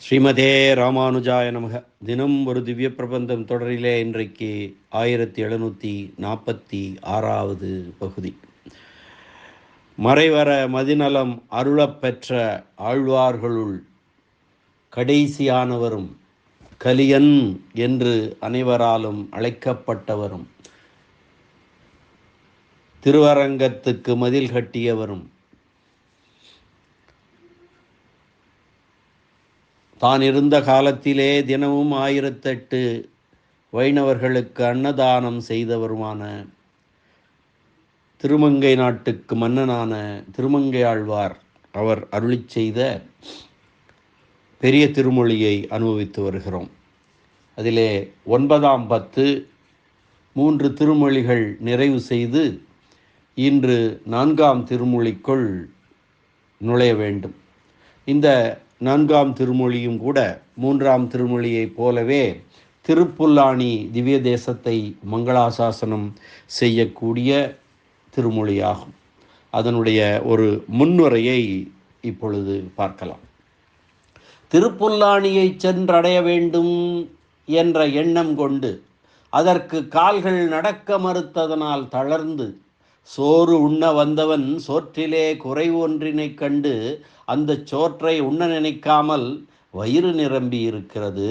ஸ்ரீமதே ராமானுஜாய நமக. தினம் ஒரு திவ்ய பிரபந்தம் தொடரிலே இன்றைக்கு 1746வது பகுதி. மறைவர மதிநலம் அருளப்பெற்ற ஆழ்வார்களுள் கடைசியானவரும் கலியன் என்று அனைவராலும் அழைக்கப்பட்டவரும் திருவரங்கத்துக்கு மதில் கட்டியவரும் தான் இருந்த காலத்திலே தினமும் 1008 வைணவர்களுக்கு அன்னதானம் செய்தவருமான திருமங்கை நாட்டுக்கு மன்னனான திருமங்கை ஆழ்வார் அவர் அருளிச் செய்த பெரிய திருமொழியை அனுபவித்து வருகிறோம். அதிலே 9ஆம் 10 3 திருமொழிகள் நிறைவு செய்து இன்று 4ஆம் திருமொழிக்குள் நுழைய வேண்டும். இந்த 4ஆம் திருமொழியும் கூட 3ஆம் திருமொழியைப் போலவே திருப்புல்லாணி திவ்ய தேசத்தை மங்களாசாசனம் செய்யக்கூடிய திருமொழியாகும். அதனுடைய ஒரு முன்னுரையை இப்பொழுது பார்க்கலாம். திருப்புல்லாணியை சென்றடைய வேண்டும் என்ற எண்ணம் கொண்டு அதற்கு கால்கள் நடக்க மறுத்ததனால் தளர்ந்து சோறு உண்ண வந்தவன் சோற்றிலே குறை ஒன்றினை கண்டு அந்த சோற்றை உண்ண நினைக்காமல் வயிறு நிரம்பி இருக்கிறது,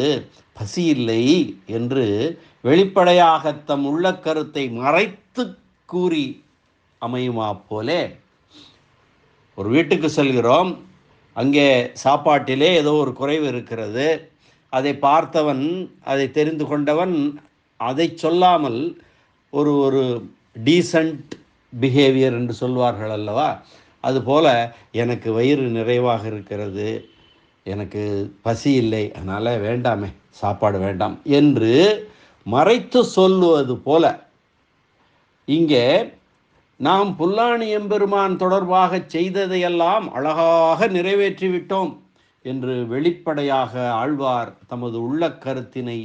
பசி இல்லை என்று வெளிப்படையாக தம் உள்ள கருத்தை மறைத்து கூறி அமையுமா போலே ஒரு வீட்டுக்கு செல்கிறோம். அங்கே சாப்பாட்டிலே ஏதோ ஒரு குறைவு இருக்கிறது. அதை பார்த்தவன், அதை தெரிந்து கொண்டவன் அதை சொல்லாமல் ஒரு டீசன்ட் பிஹேவியர் என்று சொல்வார்கள் அல்லவா, அதுபோல் எனக்கு வயிறு நிறைவாக இருக்கிறது, எனக்கு பசி இல்லை, அதனால் வேண்டாமே, சாப்பாடு வேண்டாம் என்று மறைத்து சொல்லுவது போல இங்கே நாம் புல்லாணி எம்பெருமான் தொடர்பாக செய்ததையெல்லாம் அழகாக நிறைவேற்றிவிட்டோம் என்று வெளிப்படையாக ஆழ்வார் தமது உள்ள கருத்தினை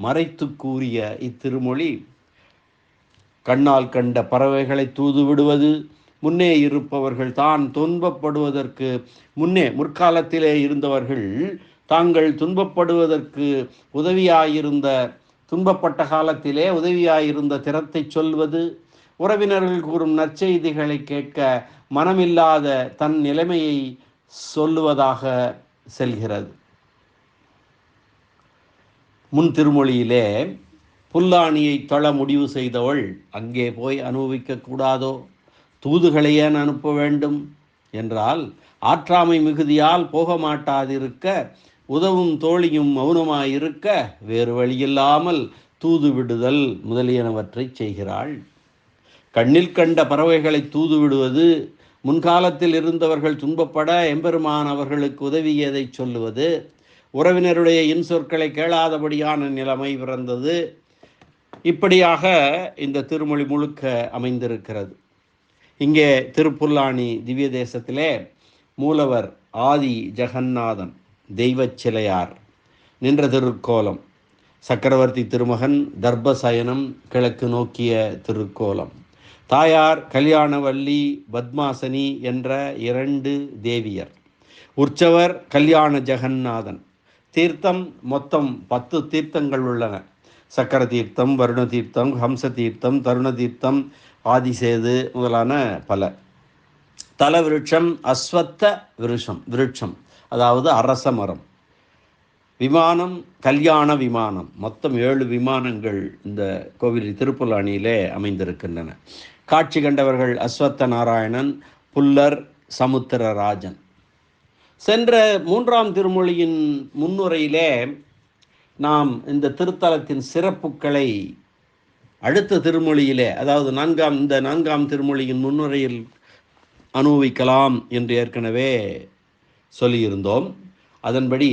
மறைத்து கூறிய இத்திருமொழி கண்ணால் கண்ட பறவைகளை தூது விடுவது, முன்னே இருப்பவர்கள் தான் துன்பப்படுவதற்கு முன்னே முற்காலத்திலே இருந்தவர்கள் தாங்கள் துன்பப்படுவதற்கு உதவியாயிருந்த, துன்பப்பட்ட காலத்திலே உதவியாயிருந்த திறத்தை சொல்வது, உறவினர்கள் கூறும் நற்செய்திகளை கேட்க மனமில்லாத தன் நிலைமையை சொல்லுவதாக செல்கிறது. முன் திருமொழியிலே புல்லாணியை தொழ முடிவு செய்தவள் அங்கே போய் அனுபவிக்க கூடாதோ, தூதுகளை ஏன் அனுப்ப வேண்டும் என்றால் ஆற்றாமை மிகுதியால் போக மாட்டாதிருக்க உதவும் தோழியும் மௌனமாயிருக்க வேறு வழியில்லாமல் தூது விடுதல் முதலியனவற்றை செய்கிறாள். கண்ணில் கண்ட பறவைகளை தூது விடுவது, முன்காலத்தில் இருந்தவர்கள் துன்பப்பட எம்பெருமான் அவர்களுக்கு உதவியதை சொல்லுவது, உறவினருடைய இன்சொற்களை கேளாதபடியான நிலைமை பிறந்தது. இப்படியாக இந்த திருமொழி முழுக்க அமைந்திருக்கிறது. இங்கே திருப்புல்லாணி திவ்ய தேசத்திலே மூலவர் ஆதி ஜெகநாதன் தெய்வச் சிலையார் நின்ற திருக்கோலம், சக்கரவர்த்தி திருமகன் தர்பசயனம் கிழக்கு நோக்கிய திருக்கோலம், தாயார் கல்யாணவல்லி பத்மாசனி என்ற 2 தேவியர், உற்சவர் கல்யாண ஜெகநாதன், தீர்த்தம் மொத்தம் 10 தீர்த்தங்கள் உள்ளன. சக்கர தீர்த்தம், வருண தீர்த்தம், ஹம்ச தீர்த்தம், தருண தீர்த்தம், ஆதிசேது முதலான பல. தல விருட்சம் அஸ்வத்த விருட்சம் அதாவது அரச மரம். விமானம் கல்யாண விமானம். மொத்தம் 7 விமானங்கள் இந்த கோவில் திருப்புல்லாணியிலே அமைந்திருக்கின்றன. காட்சி கண்டவர்கள் அஸ்வத்த நாராயணன், புல்லர், சமுத்திரராஜன். சென்ற 3ஆம் திருமொழியின் முன்னுரையிலே நாம் இந்த திருத்தலத்தின் சிறப்புகளை அடுத்த திருமொழியிலே, அதாவது 4ஆம் திருமொழியின் முன்னுரையில் அனுபவிக்கலாம் என்று ஏற்கனவே சொல்லியிருந்தோம். அதன்படி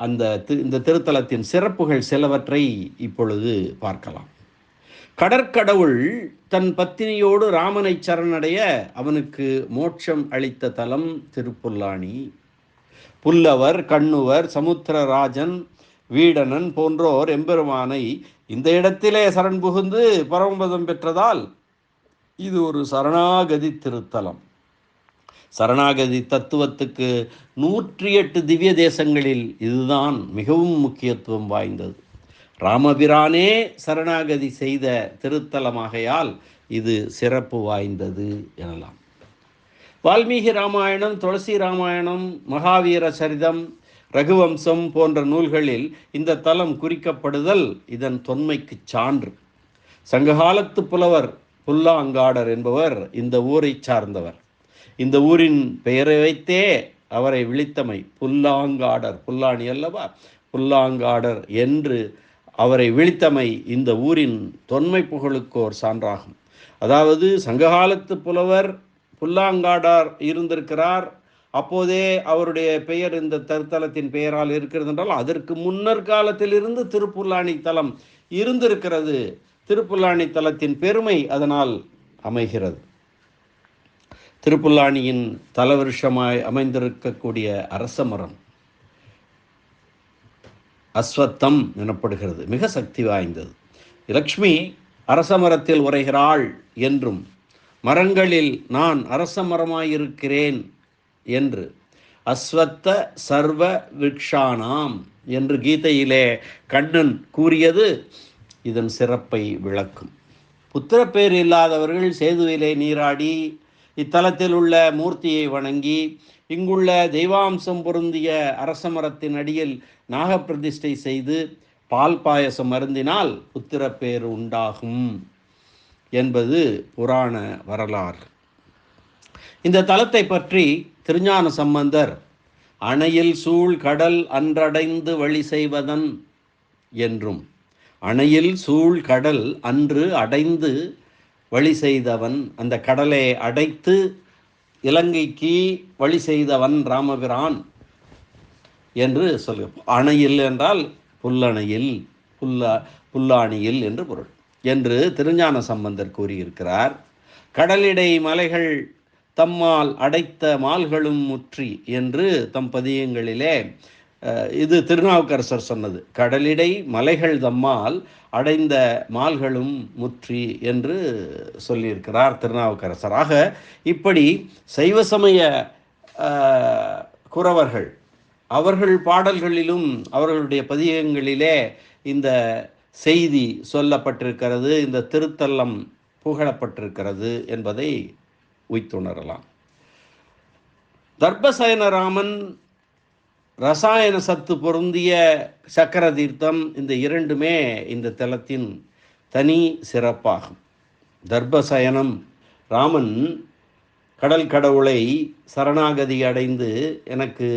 இந்த திருத்தலத்தின் சிறப்புகள் சிலவற்றை இப்பொழுது பார்க்கலாம். கடற்கடவுள் தன் பத்தினியோடு ராமனை சரணடைய அவனுக்கு மோட்சம் அளித்த தலம் திருப்புல்லாணி. புல்லவர், கண்ணுவர், சமுத்திரராஜன், வீடனன் போன்றோர் எம்பெருமானை இந்த இடத்திலே சரண் புகுந்து பரமபதம் பெற்றதால் இது ஒரு சரணாகதி திருத்தலம். சரணாகதி தத்துவத்துக்கு 108 திவ்ய தேசங்களில் இதுதான் மிகவும் முக்கியத்துவம் வாய்ந்தது. ராமபிரானே சரணாகதி செய்த திருத்தலமாகையால் இது சிறப்பு வாய்ந்தது எனலாம். வால்மீகி ராமாயணம், துளசி ராமாயணம், மகாவீர சரிதம், ரகுவம்சம் போன்ற நூல்களில் இந்த தலம் குறிக்கப்படுதல் இதன் தொன்மைக்கு சான்று. சங்ககாலத்து புலவர் புல்லாங்காடர் என்பவர் இந்த ஊரை சார்ந்தவர். இந்த ஊரின் பெயரை வைத்தே அவரை விழித்தமை புல்லாங்காடர், புல்லாணி அல்லவா, புல்லாங்காடர் என்று அவரை விழித்தமை இந்த ஊரின் தொன்மை புகழுக்கோர் சான்றாகும். அதாவது சங்ககாலத்து புலவர் புல்லாங்காடார் இருந்திருக்கிறார். அப்போதே அவருடைய பெயர் இந்த திருத்தலத்தின் பெயரால் இருக்கிறது என்றால் அதற்கு முன்னர் காலத்திலிருந்து திருப்புல்லாணி தலம் இருந்திருக்கிறது. திருப்புல்லாணி தலத்தின் பெருமை அதனால் அமைகிறது. திருப்புல்லாணியின் தலவிருஷமாய் அமைந்திருக்கக்கூடிய அரச மரம் அஸ்வத்தம் எனப்படுகிறது. மிக சக்தி வாய்ந்தது. லக்ஷ்மி அரச மரத்தில் உரைகிறாள் என்றும், மரங்களில் நான் அரச மரமாயிருக்கிறேன் என்று, அஸ்வத்த சர்வ விக்ஷானாம் என்று கீதையிலே கண்ணன் கூறியது இதன் சிறப்பை விளக்கும். புத்திரப்பேர் இல்லாதவர்கள் சேதுவிலே நீராடி இத்தலத்தில் உள்ள மூர்த்தியை வணங்கி இங்குள்ள தெய்வாம்சம் பொருந்திய அரச மரத்தின் அடியில் நாகப்பிரதிஷ்டை செய்து பால் பாயசம் அருந்தினால் புத்திரப்பேர் உண்டாகும் என்பது புராண வரலாறு. இந்த தலத்தை பற்றி திருஞான சம்பந்தர் அணையில் சூழ் கடல் அன்றடைந்து வழி செய்வதன் என்றும், அணையில் சூழ் கடல் அன்று அடைந்து வழி செய்தவன், அந்த கடலை அடைத்து இலங்கைக்கு வழி செய்தவன் ராமபிரான் என்று சொல்ல. அணையில் என்றால் புல்லணையில், புல்லாணியில் என்று பொருள் என்று திருஞான சம்பந்தர் கூறியிருக்கிறார். கடலிடை மலைகள் தம்மால் அடைத்த மால்களும் முற்றி என்று தம் பதியங்களிலே இது திருநாவுக்கரசர் சொன்னது. கடலிடை மலைகள் தம்மால் அடைந்த மால்களும் முற்றி என்று சொல்லியிருக்கிறார் திருநாவுக்கரசர். ஆக இப்படி சைவ சமய குறவர்கள் அவர்கள் பாடல்களிலும் அவர்களுடைய பதியங்களிலே இந்த செய்தி சொல்லப்பட்டிருக்கிறது, இந்த திருத்தலம் புகழப்பட்டிருக்கிறது என்பதை உய்த்துணரலாம். தர்பசயனராமன் ரசாயன சத்து பொருந்திய சக்கர தீர்த்தம், இந்த இரண்டுமே இந்த தலத்தின் தனி சிறப்பாகும். தர்பசயனம், ராமன் கடல் கடவுளை சரணாகதி அடைந்து எனக்கு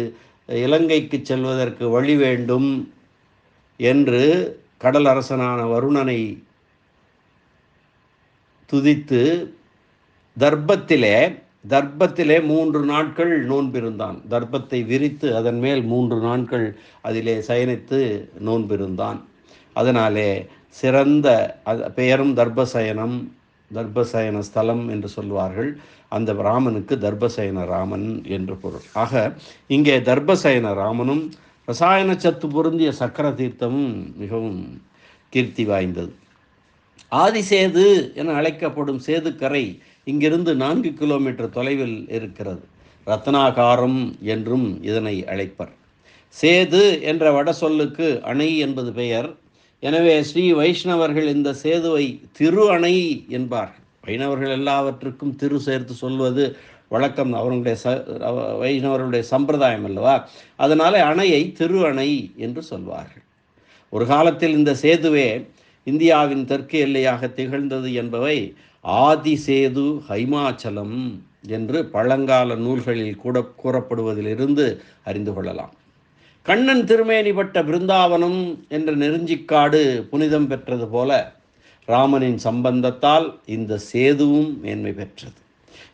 இலங்கைக்கு செல்வதற்கு வழி வேண்டும் என்று கடல் அரசனான வருணனை துதித்து தர்ப்பத்திலே 3 நாட்கள் நோன்பிருந்தான். தர்ப்பத்தை விரித்து அதன் மேல் 3 நாட்கள் அதிலே சயனித்து நோன்பிருந்தான். அதனாலே சிறந்த பெயரும் தர்பசயனம், தர்பசயன ஸ்தலம் என்று சொல்வார்கள். அந்த ராமனுக்கு தர்பசயன ராமன் என்று பொருள். ஆக இங்கே தர்பசயன ராமனும் ரசாயன சத்து பொருந்திய சக்கர தீர்த்தமும் மிகவும் கீர்த்தி வாய்ந்தது. ஆதிசேது என அழைக்கப்படும் சேதுக்கரை இங்கிருந்து 4 கிலோமீட்டர் தொலைவில் இருக்கிறது. ரத்னாகாரம் என்றும் இதனை அழைப்பர். சேது என்ற வட சொல்லுக்கு அணை என்பது பெயர். எனவே ஸ்ரீ வைஷ்ணவர்கள் இந்த சேதுவை திரு அணை என்பார்கள். வைணவர்கள் எல்லாவற்றுக்கும் திரு சேர்த்து சொல்வது வழக்கம், அவர்களுடைய வைணவர்களுடைய சம்பிரதாயம் அல்லவா. அதனால அணையை திரு அணை என்று சொல்வார்கள். ஒரு காலத்தில் இந்த சேதுவே இந்தியாவின் தெற்கு எல்லையாக திகழ்ந்தது என்பவை ஆதிசேது ஹைமாச்சலம் என்று பழங்கால நூல்களில் கூட கூறப்படுவதிலிருந்து அறிந்து கொள்ளலாம். கண்ணன் திருமேனிப்பட்ட பிருந்தாவனம் என்ற நெருஞ்சிக்காடு புனிதம் பெற்றது போல ராமனின் சம்பந்தத்தால் இந்த சேதுவும் மேன்மை பெற்றது.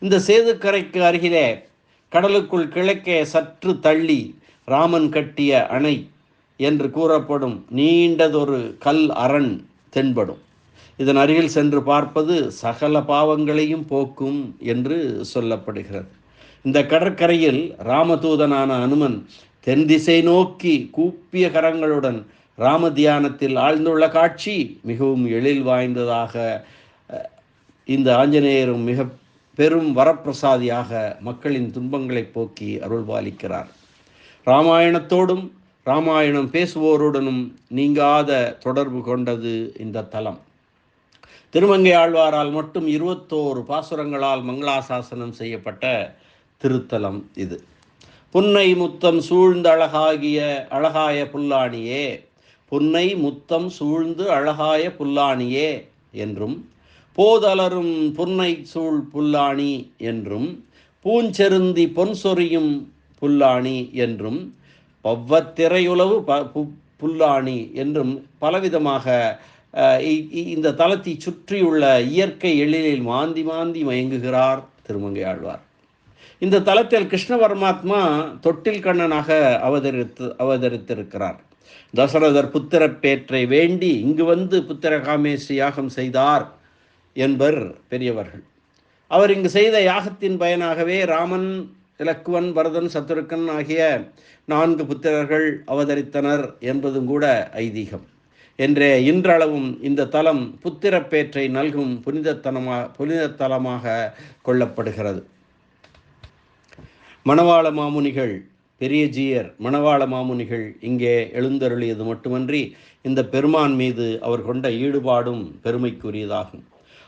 இந்த சேதுக்கரைக்கு அருகிலே கடலுக்குள் கிழக்கே சற்று தள்ளி ராமன் கட்டிய அணை என்று கூறப்படும் நீண்டதொரு கல் அரண் தென்படும். இதன் அருகில் சென்று பார்ப்பது சகல பாவங்களையும் போக்கும் என்று சொல்லப்படுகிறது. இந்த கடற்கரையில் ராமதூதனான அனுமன் தென் திசை நோக்கி கூப்பிய கரங்களுடன் ராம தியானத்தில் ஆழ்ந்துள்ள காட்சி மிகவும் எழில் வாய்ந்ததாக இந்த ஆஞ்சநேயரும் மிக பெரும் வரப்பிரசாதியாக மக்களின் துன்பங்களை போக்கி அருள்பாலிக்கிறார். இராமாயணத்தோடும் இராமாயணம் பேசுவோருடனும் நீங்காத தொடர்பு கொண்டது இந்த தலம். திருமங்கை ஆழ்வாரால் மட்டும் 21 பாசுரங்களால் மங்களாசாசனம் செய்யப்பட்ட திருத்தலம் இது. புன்னை முத்தம் சூழ்ந்து அழகாய புல்லாணியே, புன்னை முத்தம் சூழ்ந்து அழகாய புல்லாணியே என்றும், போதலரும் புன்னை சூழ் புல்லாணி என்றும், பூஞ்செருந்தி பொன் சொரியும் புல்லாணி என்றும், பவ்வத்திரையுளவு புல்லாணி என்றும் பலவிதமாக இந்த தலத்தை சுற்றியுள்ள இயற்கை எழிலில் மாந்தி மயங்குகிறார் திருமங்கை ஆழ்வார். இந்த தலத்தில் கிருஷ்ண பரமாத்மா தொட்டில் கண்ணனாக அவதரித்திருக்கிறார். தசரதர் புத்திரப்பேற்றை வேண்டி இங்கு வந்து புத்திர காமேசி யாகம் செய்தார் என்பர் பெரியவர்கள். அவர் இங்கு செய்த யாகத்தின் பயனாகவே ராமன், இலக்குவன், பரதன், சத்ருக்கன் ஆகிய 4 புத்திரர்கள் அவதரித்தனர் என்பதும் கூட ஐதீகம். என்றே இன்றளவும் இந்த தலம் புத்திரப்பேற்றை நல்கும் புனிதத்தலமாக கொள்ளப்படுகிறது. மணவாள மாமுனிகள், பெரியஜீயர் மணவாள மாமுனிகள் இங்கே எழுந்தருளியது மட்டுமன்றி இந்த பெருமான் மீது அவர் கொண்ட ஈடுபாடும் பெருமைக்குரியதாகும்.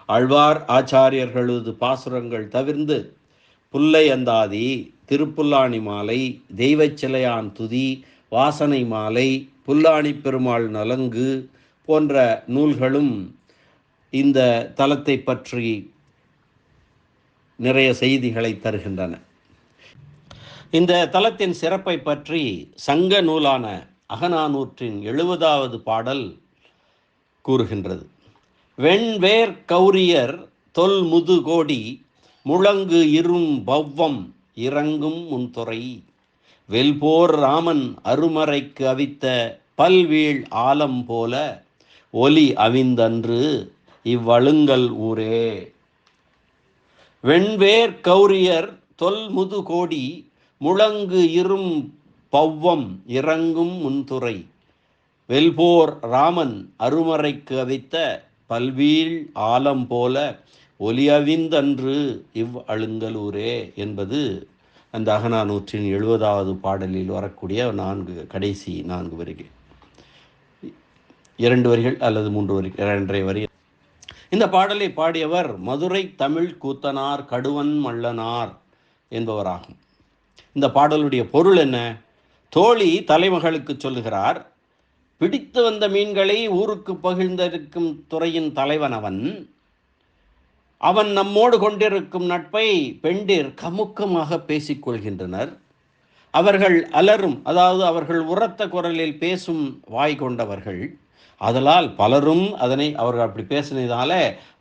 ஆழ்வார் ஆச்சாரியர்களது பாசுரங்கள் தவிர்ந்து புல்லை அந்தாதி, திருப்புல்லாணி மாலை, தெய்வச் சிலையான் துதி, வாசனை மாலை, புல்லாணி பெருமாள் நலங்கு போன்ற நூல்களும் இந்த தலத்தை பற்றி நிறைய செய்திகளை தருகின்றன. இந்த தலத்தின் சிறப்பை பற்றி சங்க நூலான அகநானூற்றின் 70வது பாடல் கூறுகின்றது. வெண்வேர் கௌரியர் தொல் முதுகோடி முழங்கு இரும் பவ்வம் இறங்கும் முன்துறை வெல்போர் ராமன் அருமறைக்கு அவித்த பல்வீழ் ஆலம் போல ஒலி அவிந்தன்று இவ்வழுங்கல் ஊரே. வெண்வேர் கௌரியர் தொல் முதுகோடி முழங்கு இரும் பவ்வம் இறங்கும் முன்துறை வெல்போர் ராமன் அருமறைக்கு அவித்த பல்வீழ் ஆலம் போல ஒலி அவிந்தன்று இவ்வழுங்கலூரே என்பது அந்த அகநானூற்றின் 70வது பாடலில் வரக்கூடிய கடைசி 4 வரிகள், 2 வரிகள் அல்லது 3 வரிகள், 2.5 வரி. இந்த பாடலை பாடியவர் மதுரை தமிழ் கூத்தனார் கடுவன் மல்லனார் என்பவராகும். இந்த பாடலுடைய பொருள் என்ன? தோழி தலைமகளுக்கு சொல்லுகிறார், பிடித்து வந்த மீன்களை ஊருக்கு பகிர்ந்திருக்கும் துறையின் தலைவன் அவன் நம்மோடு கொண்டிருக்கும் நட்பை பெண்டிர் கமுக்கமாக பேசிக்கொள்கின்றனர். அவர்கள் அலரும், அதாவது அவர்கள் உரத்த குரலில் பேசும் வாய் கொண்டவர்கள். அதனால் பலரும் அவர்கள் அப்படி பேசினதால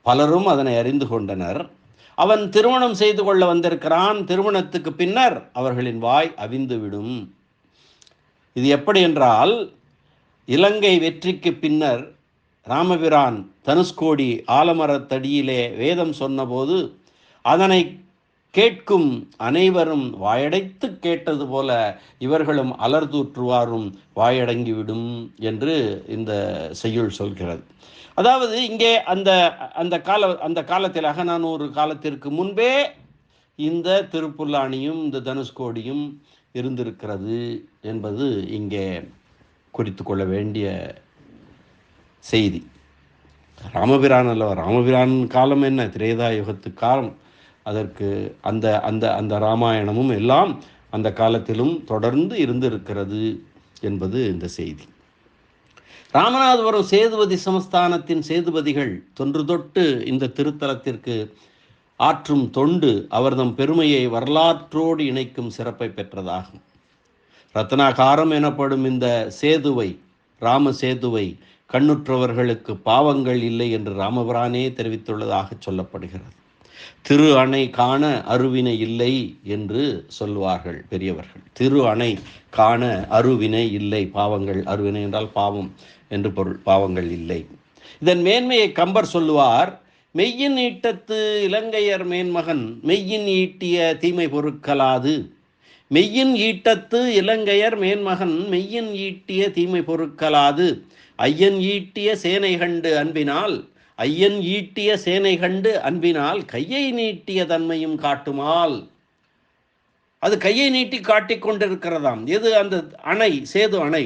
பலரும் அதனை அறிந்து கொண்டனர். அவன் திருமணம் செய்து கொள்ள வந்திருக்கிறான். திருமணத்துக்கு பின்னர் அவர்களின் வாய் அவிந்துவிடும். இது எப்படி என்றால், இலங்கை வெற்றிக்கு பின்னர் ராமபிரான் தனுஷ்கோடி ஆலமரத்தடியிலே வேதம் சொன்னபோது அதனை கேட்கும் அனைவரும் வாயடைத்து கேட்டது போல இவர்களும் அலர்தூற்றுவாரும் வாயடங்கிவிடும் என்று இந்த செய்யுள் சொல்கிறது. அதாவது இங்கே அந்த காலத்தில் அகநானூறு காலத்திற்கு முன்பே இந்த திருப்புல்லானியும் இந்த தனுஷ்கோடியும் இருந்திருக்கிறது என்பது இங்கே குறித்து கொள்ள வேண்டிய செய்தி. ராமபிரான் அல்லவா, ராமபிரான் காலம் என்ன, திரேதா யுகத்து காலம். அதற்கு அந்த ராமாயணமும் எல்லாம் அந்த காலத்திலும் தொடர்ந்து இருந்திருக்கிறது என்பது இந்த செய்தி. ராமநாதபுரம் சேதுபதி சமஸ்தானத்தின் சேதுபதிகள் தொன்று தொட்டு இந்த திருத்தலத்திற்கு ஆற்றும் தொண்டு அவர்தம் பெருமையை வரலாற்றோடு இணைக்கும் சிறப்பை பெற்றதாகும். ரத்னாகாரம் எனப்படும் இந்த சேதுவை, ராம சேதுவை கண்ணுற்றவர்களுக்கு பாவங்கள் இல்லை என்று ராமபிரானே தெரிவித்துள்ளதாக சொல்லப்படுகிறது. திரு அணை காண அருவினை இல்லை என்று சொல்வார்கள் பெரியவர்கள். திரு அணை காண அருவினை இல்லை, பாவங்கள், அருவினை என்றால் பாவம் என்று பொருள், பாவங்கள் இல்லை. இதன் மேன்மையை கம்பர் சொல்லுவார், மெய்யின் ஈட்டத்து இலங்கையர் மேன்மகன் மெய்யின் ஈட்டிய தீமை பொறுக்கலாது. மெய்யின் ஈட்டத்து இலங்கையர் மேன்மகன் மெய்யின் ஈட்டிய தீமை பொறுக்கலாது. ஐயன் ஈட்டிய சேனை கண்டு அன்பினால் ஐயன் ஈட்டிய சேனை கண்டு அன்பினால் கையை நீட்டிய தன்மையும் காட்டுமால். அது கையை நீட்டி காட்டிக் கொண்டிருக்கிறதாம். எது? அந்த அணை, சேது அணை.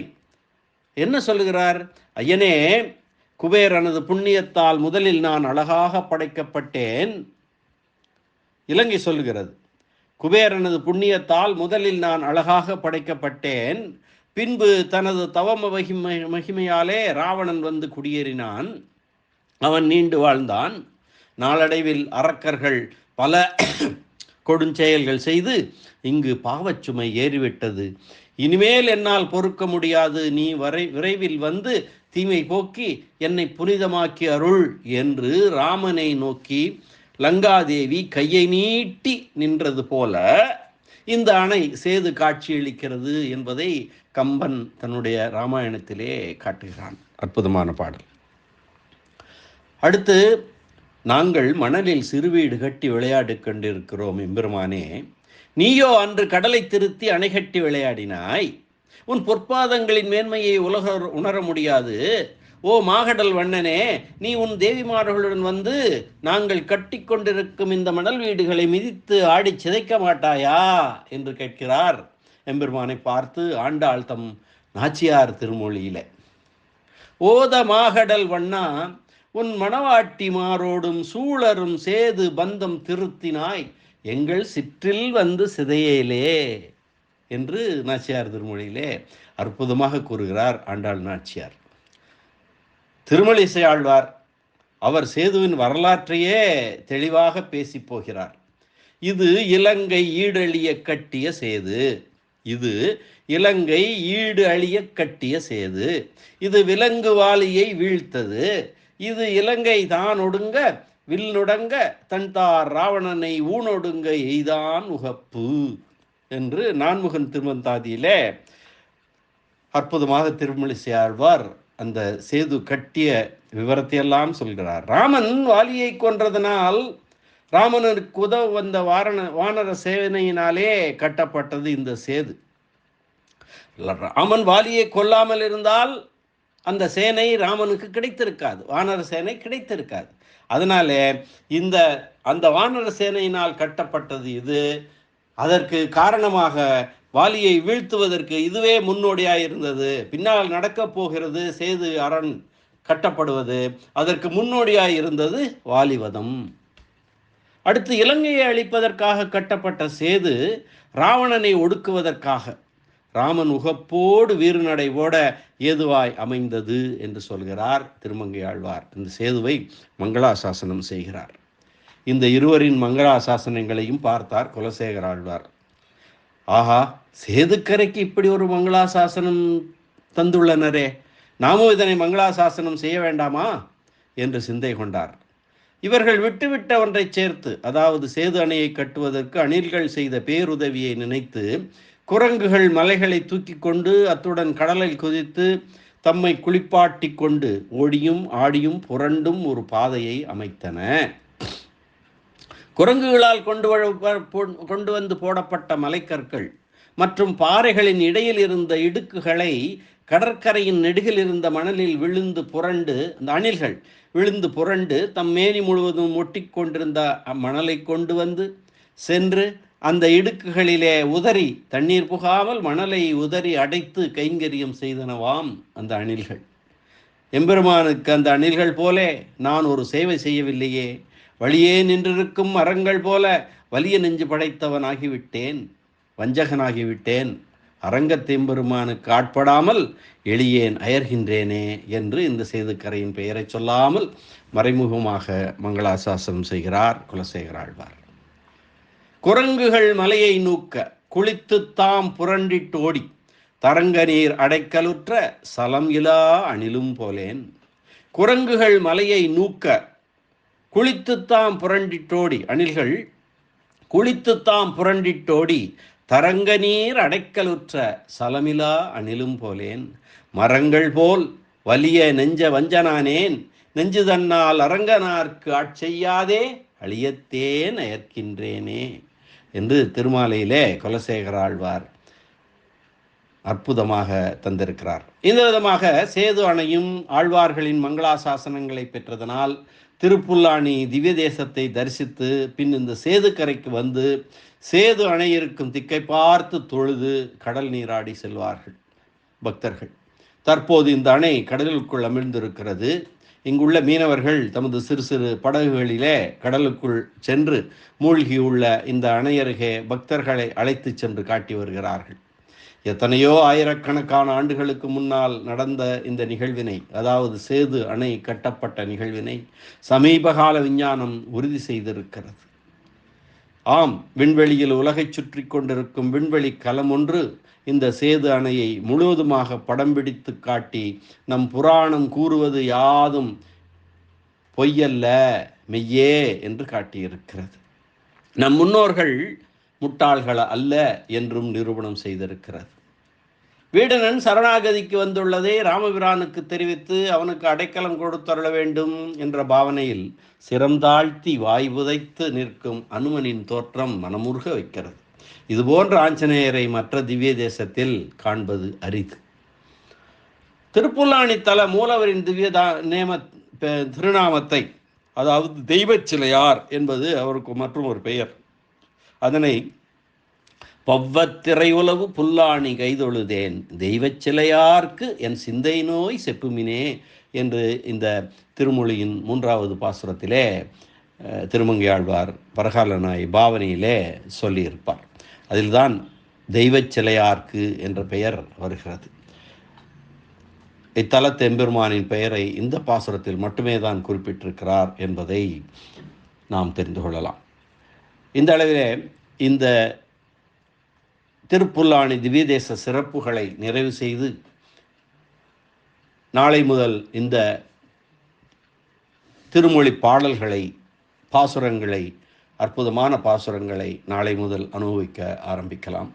என்ன சொல்லுகிறார்? ஐயனே, குபேரனது புண்ணியத்தால் முதலில் நான் அழகாக படைக்கப்பட்டேன். இலங்கை சொல்லுகிறது, குபேரனது புண்ணியத்தால் முதலில் நான் அழகாக படைக்கப்பட்டேன். பின்பு தனது தவம மகிமையாலே ராவணன் வந்து குடியேறினான். அவன் நீண்டு வாழ்ந்தான். நாளடைவில் அரக்கர்கள் பல கொடுஞ்செயல்கள் செய்து இங்கு பாவச்சுமை ஏறிவிட்டது. இனிமேல் என்னால் பொறுக்க முடியாது. நீ விரைவில் வந்து தீமை போக்கி என்னை புனிதமாக்கி அருள் என்று ராமனை நோக்கி லங்காதேவி கையை நீட்டி நின்றது போல இந்த அணை சேது காட்சியளிக்கிறது என்பதை கம்பன் தன்னுடைய ராமாயணத்திலே காட்டுகிறான். அற்புதமான பாடல். அடுத்து, நாங்கள் மணலில் சிறுவீடு கட்டி விளையாடி கொண்டிருக்கிறோம் எம்பெருமானே. நீயோ அன்று கடலை திருத்தி அணை கட்டி விளையாடினாய். உன் பொற்பாதங்களின் மேன்மையை உலகர் உணர முடியாது. ஓ மாகடல் வண்ணனே, நீ உன் தேவிமார்களுடன் வந்து நாங்கள் கட்டி கொண்டிருக்கும் இந்த மணல் வீடுகளை மிதித்து ஆடி சிதைக்க மாட்டாயா என்று கேட்கிறார் எம்பெருமானை பார்த்து ஆண்டாள் தம் நாச்சியார் திருமொழியில. ஓத மாகடல் வண்ணா, உன் மணவாட்டிமாரோடும் சூழரும் சேது பந்தம் திருத்தினாய் எங்கள் சிற்றில் வந்து சிதையலே என்று நாச்சியார் திருமொழியிலே அற்புதமாக கூறுகிறார் ஆண்டாள் நாச்சியார். திருமழிசை ஆழ்வார் அவர் சேதுவின் வரலாற்றையே தெளிவாக பேசி போகிறார். இது இலங்கை ஈடழிய கட்டிய சேது. இது இலங்கை ஈடு அழிய கட்டிய சேது. இது விலங்கு வாலியை வீழ்த்தது. இது இலங்கை தான் ஒடுங்க வில்லுடங்க தன்தார் ராவணனை ஊனொடுங்க எய்தான் உகப்பு என்று நான்முகன் திருவந்தாதியிலே அற்புதமாக திருமழிசை ஆழ்வார் அந்த சேது கட்டிய விவரத்தையெல்லாம் சொல்கிறார். ராமன் வாலியை கொன்றதனால் ராமனுக்கு உதவ வந்த வானர சேனையினாலே கட்டப்பட்டது இந்த சேது. ராமன் வாலியை கொல்லாமல் இருந்தால் அந்த சேனை ராமனுக்கு கிடைத்திருக்காது, வானர சேனை கிடைத்திருக்காது. அதனாலே அந்த வானர சேனையினால் கட்டப்பட்டது இது. அதற்கு காரணமாக வாலியை வீழ்த்துவதற்கு இதுவே முன்னோடியாக இருந்தது. பின்னால் நடக்கப் போகிறது சேது அரண் கட்டப்படுவது. அதற்கு முன்னோடியாக இருந்தது வாலிவதம். அடுத்து இலங்கையை அழிப்பதற்காக கட்டப்பட்ட சேது ராவணனை ஒடுக்குவதற்காக ராமன் உகப்போடு வீறுநடை ஓட ஏதுவாய் அமைந்தது என்று சொல்கிறார் திருமங்கை ஆழ்வார். இந்த சேதுவை மங்களாசாசனம் செய்கிறார். இந்த இருவரின் மங்களாசாசனங்களையும் பார்த்தார் குலசேகர ஆழ்வார். ஆஹா, சேதுக்கரைக்கு இப்படி ஒரு மங்களாசாசனம் தந்துள்ளனரே, நாமும் இதனை மங்களாசாசனம் செய்ய வேண்டாமா என்று சிந்தை கொண்டார். இவர்கள் விட்டுவிட்ட ஒன்றை சேர்த்து, அதாவது சேது அணையை கட்டுவதற்கு அணில்கள் செய்த பேருதவியை நினைத்து குரங்குகள் மலைகளை தூக்கி கொண்டு அத்துடன் கடலில் குதித்து தம்மை குளிப்பாட்டி கொண்டு ஓடியும் ஆடியும் புரண்டும் ஒரு பாதையை அமைத்தன. குரங்குகளால் கொண்டு வந்து போடப்பட்ட மலைக்கற்கள் மற்றும் பாறைகளின் இடையில் இருந்த இடுக்குகளை கடற்கரையின் நெடுகில் இருந்த மணலில் விழுந்து புரண்டு, அந்த அணில்கள் விழுந்து புரண்டு தம் மேனி முழுவதும் ஒட்டி கொண்டிருந்த மணலை கொண்டு வந்து சென்று அந்த இடுக்குகளிலே உதறி, தண்ணீர் புகாமல் மணலை உதறி அடைத்து கைங்கரியம் செய்தனவாம் அந்த அணில்கள். எம்பெருமானுக்கு அந்த அணில்கள் போலே நான் ஒரு சேவை செய்யவில்லையே, வழியே நின்றிருக்கும் மரங்கள் போல வலிய நெஞ்சு படைத்தவன் ஆகிவிட்டேன், வஞ்சகனாகிவிட்டேன், அரங்கத்தெம்பெருமானுக்கு ஆட்படாமல் எளியேன் அயர்கின்றேனே என்று இந்த சேதுக்கரையின் பெயரை சொல்லாமல் மறைமுகமாக மங்களாசாசனம் செய்கிறார் குலசேகர ஆழ்வார். குரங்குகள் மலையை நூக்க குளித்து தாம் புரண்டிட்டு ஓடி தரங்க நீர் அடைக்கலுற்ற சலம் இலா அணிலும் போலேன். குரங்குகள் மலையை நூக்க குளித்துத்தாம் புரண்டிட்டோடி, அணில்கள் குளித்துத்தாம் புரண்டிட்டோடி தரங்க நீர் அடைக்கலுற்ற சலமிலா அணிலும் போலேன். மரங்கள் போல் வலிய நெஞ்ச வஞ்சனானேன், நெஞ்சு தன்னால் அரங்கனார்க்கு ஆட்செய்யாதே அழியத்தேன் அயர்க்கின்றேனே என்று திருமாலையிலே குலசேகர ஆழ்வார் அற்புதமாக தந்திருக்கிறார். இந்த விதமாக சேது அணையும் ஆழ்வார்களின் மங்களாசாசனங்களை பெற்றதனால் திருப்புல்லானி திவ்ய தேசத்தை தரிசித்து பின் இந்த சேதுக்கரைக்கு வந்து சேது அணை இருக்கும் திக்கை பார்த்து தொழுது கடல் நீராடி செல்வார்கள் பக்தர்கள். தற்போது இந்த அணை கடலுக்குள் அமிழ்ந்திருக்கிறது. இங்குள்ள மீனவர்கள் தமது சிறு சிறு படகுகளிலே கடலுக்குள் சென்று மூழ்கியுள்ள இந்த அணை அருகே பக்தர்களை அழைத்து சென்று காட்டி வருகிறார்கள். எத்தனையோ ஆயிரக்கணக்கான ஆண்டுகளுக்கு முன்னால் நடந்த இந்த நிகழ்வினை, அதாவது சேது அணை கட்டப்பட்ட நிகழ்வினை சமீபகால விஞ்ஞானம் உறுதி செய்திருக்கிறது. ஆம், விண்வெளியில் உலகை சுற்றி கொண்டிருக்கும் விண்வெளி கலம் ஒன்று இந்த சேது அணையை முழுவதுமாக படம் பிடித்து காட்டி நம் புராணம் கூறுவது யாதும் பொய்யல்ல மெய்யே என்று காட்டியிருக்கிறது. நம் முன்னோர்கள் முட்டாள்கள் அல்ல என்றும் நிரூபணம் செய்திருக்கிறது. வீடனன் சரணாகதிக்கு வந்துள்ளதை ராமபிரானுக்கு தெரிவித்து அவனுக்கு அடைக்கலம் கொடுத்தருள வேண்டும் என்ற பாவனையில் சிரம் தாழ்த்தி வாய் புதைத்து நிற்கும் அனுமனின் தோற்றம் மனமுருக வைக்கிறது. இதுபோன்ற ஆஞ்சநேயரை மற்ற திவ்ய தேசத்தில் காண்பது அரிது. திருப்புல்லானி தல மூலவரின் திவ்ய திருநாமத்தை, அதாவது தெய்வச் சிலையார் என்பது அவருக்கு மற்றும் ஒரு பெயர், அதனை பவ்வத்திரை உலகு புல்லாணி கைதொழுதேன் தெய்வச் சிலையார்க்கு என் சிந்தை நோய் செப்புமினே என்று இந்த திருமொழியின் 3வது பாசுரத்திலே திருமங்கையாழ்வார் பரகாலனாய் பாவனையிலே சொல்லியிருப்பார். அதில்தான் தெய்வச் சிலையார்க்கு என்ற பெயர் வருகிறது. இத்தலத்து எம்பெருமானின் பெயரை இந்த பாசுரத்தில் மட்டுமே தான் குறிப்பிட்டிருக்கிறார் என்பதை நாம் தெரிந்து கொள்ளலாம். இந்த அளவிலே இந்த திருப்புல்லானி திவ்யதேச சிறப்புகளை நிறைவு செய்து நாளை முதல் இந்த திருமொழி பாடல்களை, பாசுரங்களை, அற்புதமான பாசுரங்களை நாளை முதல் அனுபவிக்க ஆரம்பிக்கலாம்.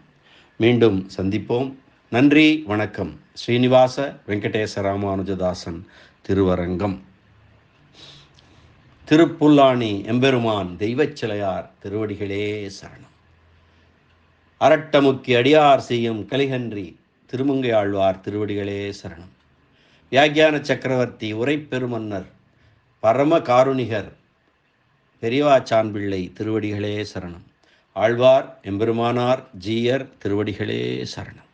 மீண்டும் சந்திப்போம். நன்றி, வணக்கம். ஸ்ரீனிவாச வெங்கடேச ராமானுஜதாசன் திருவரங்கம். திருப்புல்லானி எம்பெருமான் தெய்வச் சிலையார் திருவடிகளே சரணம். அரட்டமுக்கி அடியார் செய்யும் கலிகன்றி திருமங்கை ஆழ்வார் திருவடிகளே சரணம். வியாக்கியான சக்கரவர்த்தி உரை பெருமன்னர் பரம காருணிகர் பெரியவாச்சான் பிள்ளை திருவடிகளே சரணம். ஆழ்வார் எம்பெருமானார் ஜீயர் திருவடிகளே சரணம்.